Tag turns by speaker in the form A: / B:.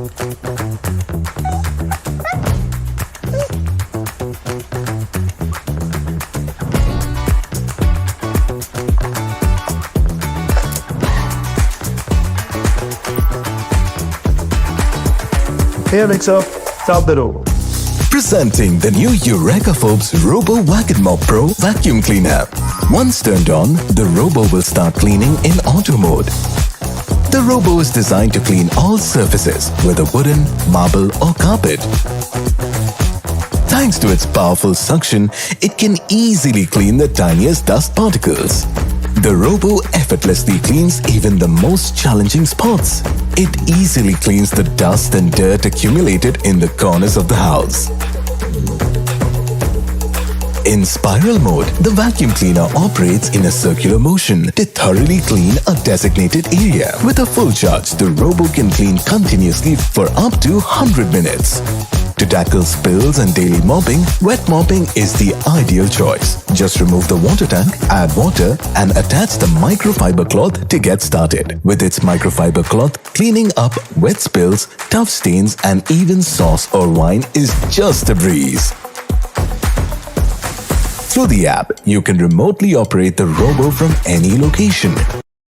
A: Hey Alexa, start the Robo.
B: Presenting the new Eureka Forbes Robo Vac and Mop Pro vacuum cleaner. Once turned on, the Robo will start cleaning in auto mode. The Robo is designed to clean all surfaces, whether wooden, marble or carpet. Thanks to its powerful suction, it can easily clean the tiniest dust particles. The Robo effortlessly cleans even the most challenging spots. It easily cleans the dust and dirt accumulated in the corners of the house. In spiral mode, the vacuum cleaner operates in a circular motion to thoroughly clean a designated area. With a full charge, the Robo can clean continuously for up to 100 minutes. To tackle spills and daily mopping, wet mopping is the ideal choice. Just remove the water tank, add water and attach the microfiber cloth to get started. With its microfiber cloth, cleaning up wet spills, tough stains and even sauce or wine is just a breeze. Through the app, you can remotely operate the Robo from any location.